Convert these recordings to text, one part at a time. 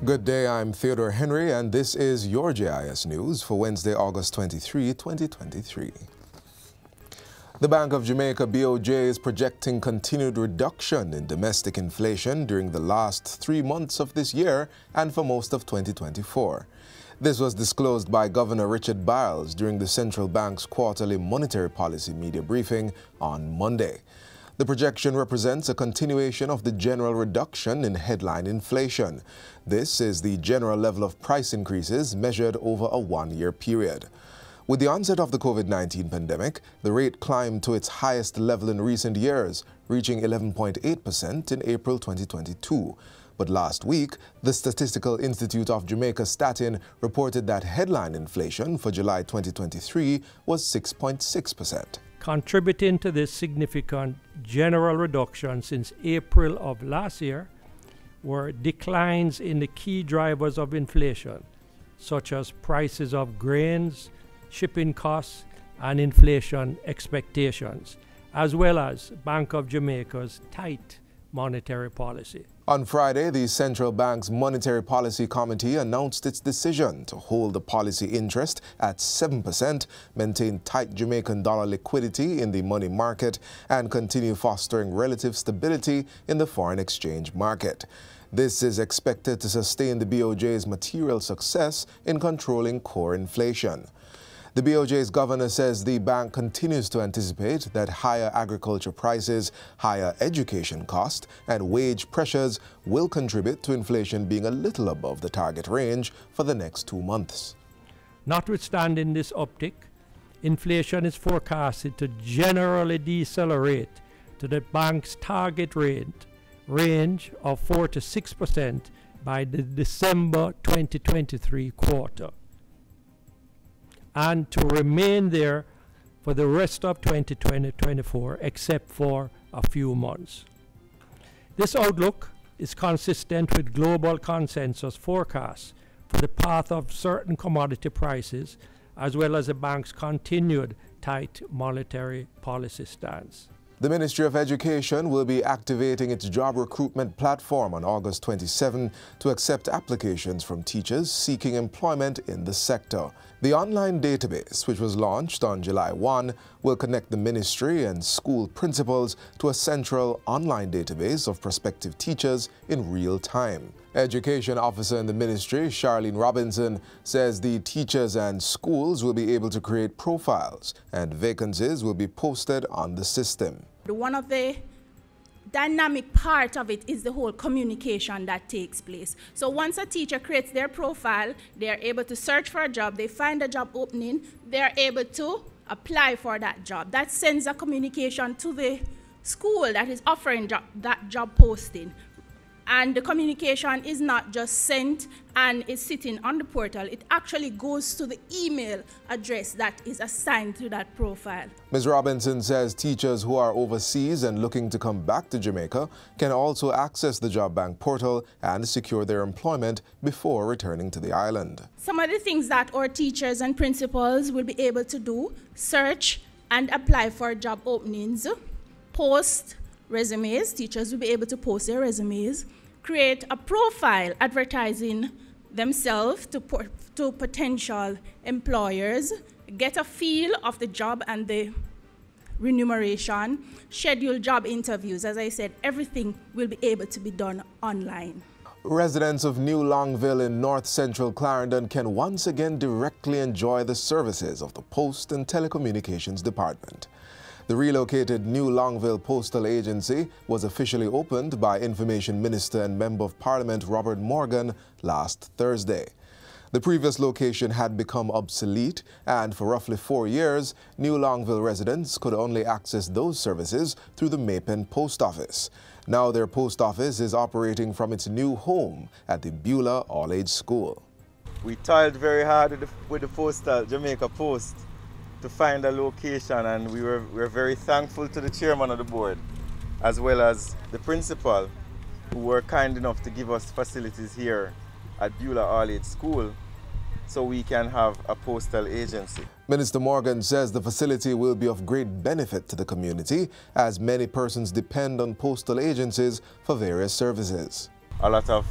Good day, I'm Theodore Henry, and this is your JIS News for Wednesday, August 23, 2023. The Bank of Jamaica BOJ is projecting continued reduction in domestic inflation during the last 3 months of this year and for most of 2024. This was disclosed by Governor Richard Biles during the central bank's quarterly monetary policy media briefing on Monday. The projection represents a continuation of the general reduction in headline inflation. This is the general level of price increases measured over a one-year period. With the onset of the COVID-19 pandemic, the rate climbed to its highest level in recent years, reaching 11.8% in April 2022. But last week, the Statistical Institute of Jamaica Statin reported that headline inflation for July 2023 was 6.6%. Contributing to this significant general reduction since April of last year were declines in the key drivers of inflation, such as prices of grains, shipping costs, and inflation expectations, as well as Bank of Jamaica's tight monetary policy. On Friday, the Central Bank's Monetary Policy Committee announced its decision to hold the policy interest at 7%, maintain tight Jamaican dollar liquidity in the money market, and continue fostering relative stability in the foreign exchange market. This is expected to sustain the BOJ's material success in controlling core inflation. The BOJ's governor says the bank continues to anticipate that higher agriculture prices, higher education costs, and wage pressures will contribute to inflation being a little above the target range for the next 2 months. Notwithstanding this uptick, inflation is forecasted to generally decelerate to the bank's target range of 4 to 6% by the December 2023 quarter, and to remain there for the rest of 2024, except for a few months. This outlook is consistent with global consensus forecasts for the path of certain commodity prices, as well as the bank's continued tight monetary policy stance. The Ministry of Education will be activating its job recruitment platform on August 27 to accept applications from teachers seeking employment in the sector. The online database, which was launched on July 1, will connect the ministry and school principals to a central online database of prospective teachers in real time. Education officer in the ministry, Charlene Robinson, says the teachers and schools will be able to create profiles and vacancies will be posted on the system. One of the dynamic part of it is the whole communication that takes place. So once a teacher creates their profile, they are able to search for a job, they find a job opening, they are able to apply for that job. That sends a communication to the school that is offering that job posting. And the communication is not just sent and is sitting on the portal. It actually goes to the email address that is assigned to that profile. Ms. Robinson says teachers who are overseas and looking to come back to Jamaica can also access the Job Bank portal and secure their employment before returning to the island. Some of the things that our teachers and principals will be able to do: search and apply for job openings, post resumes. Teachers will be able to post their resumes, create a profile advertising themselves to potential employers, get a feel of the job and the remuneration, schedule job interviews. As I said, everything will be able to be done online. Residents of New Longville in north central Clarendon can once again directly enjoy the services of the Post and Telecommunications Department. The relocated New Longville Postal Agency was officially opened by Information Minister and Member of Parliament Robert Morgan last Thursday. The previous location had become obsolete, and for roughly 4 years, New Longville residents could only access those services through the Maypen Post Office. Now their post office is operating from its new home at the Beulah All-Age School. We toiled very hard with the Postal Jamaica Post to find a location, and we were very thankful to the chairman of the board as well as the principal, who were kind enough to give us facilities here at Beulah All-Age School so we can have a postal agency. Minister Morgan says the facility will be of great benefit to the community as many persons depend on postal agencies for various services. A lot of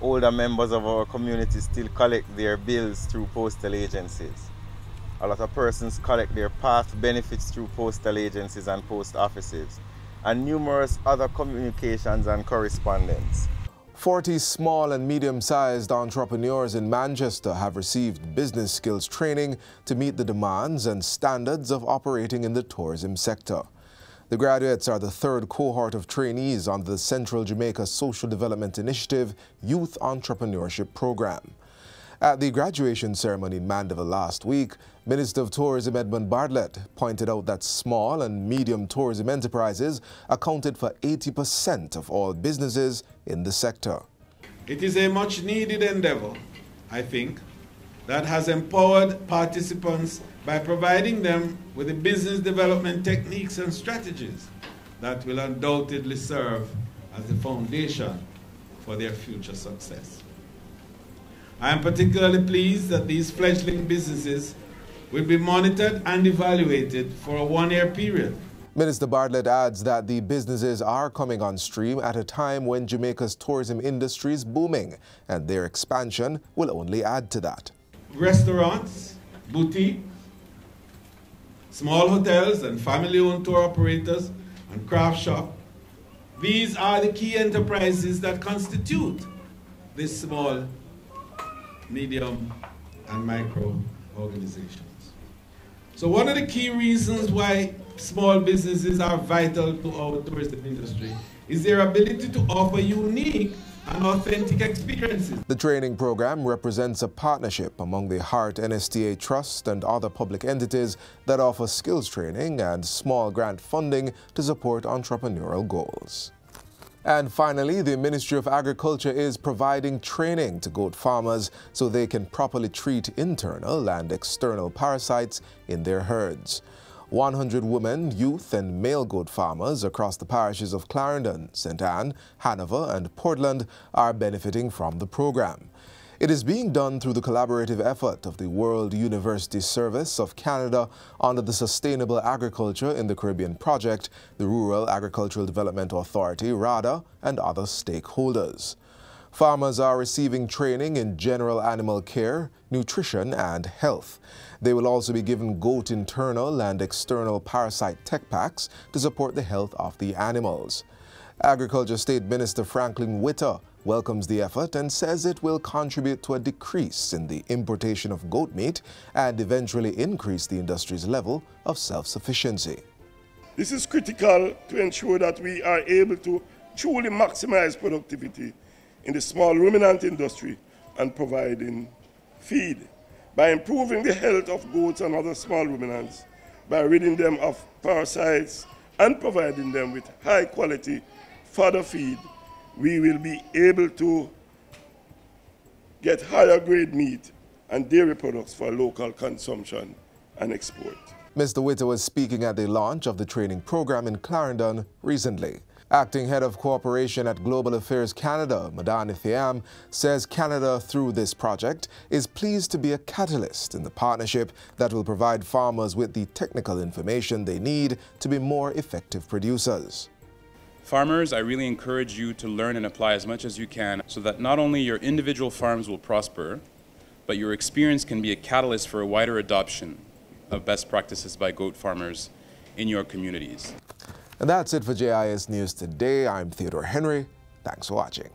older members of our community still collect their bills through postal agencies. A lot of persons collect their path benefits through postal agencies and post offices, and numerous other communications and correspondence. 40 small and medium-sized entrepreneurs in Manchester have received business skills training to meet the demands and standards of operating in the tourism sector. The graduates are the third cohort of trainees under the Central Jamaica Social Development Initiative Youth Entrepreneurship Program. At the graduation ceremony in Mandeville last week, Minister of Tourism Edmund Bartlett pointed out that small and medium tourism enterprises accounted for 80% of all businesses in the sector. It is a much needed endeavor, I think, that has empowered participants by providing them with the business development techniques and strategies that will undoubtedly serve as the foundation for their future success. I am particularly pleased that these fledgling businesses will be monitored and evaluated for a one-year period. Minister Bartlett adds that the businesses are coming on stream at a time when Jamaica's tourism industry is booming, and their expansion will only add to that. Restaurants, boutiques, small hotels and family-owned tour operators and craft shop. These are the key enterprises that constitute this small, medium and micro organizations. So one of the key reasons why small businesses are vital to our tourism industry is their ability to offer unique and authentic experiences. The training program represents a partnership among the Heart NSTA Trust and other public entities that offer skills training and small grant funding to support entrepreneurial goals. And finally, the Ministry of Agriculture is providing training to goat farmers so they can properly treat internal and external parasites in their herds. 100 women, youth and male goat farmers across the parishes of Clarendon, St. Anne, Hanover and Portland are benefiting from the program. It is being done through the collaborative effort of the World University Service of Canada under the Sustainable Agriculture in the Caribbean Project, the Rural Agricultural Development Authority, RADA, and other stakeholders. Farmers are receiving training in general animal care, nutrition, and health. They will also be given goat internal and external parasite tech packs to support the health of the animals. Agriculture State Minister Franklin Witter welcomes the effort and says it will contribute to a decrease in the importation of goat meat and eventually increase the industry's level of self-sufficiency. This is critical to ensure that we are able to truly maximize productivity in the small ruminant industry and providing feed by improving the health of goats and other small ruminants, by ridding them of parasites and providing them with high-quality fodder feed. We will be able to get higher grade meat and dairy products for local consumption and export. Mr. Witter was speaking at the launch of the training program in Clarendon recently. Acting Head of Cooperation at Global Affairs Canada, Madani Thiam, says Canada, through this project, is pleased to be a catalyst in the partnership that will provide farmers with the technical information they need to be more effective producers. Farmers, I really encourage you to learn and apply as much as you can so that not only your individual farms will prosper, but your experience can be a catalyst for a wider adoption of best practices by goat farmers in your communities. And that's it for JIS News today. I'm Theodore Henry. Thanks for watching.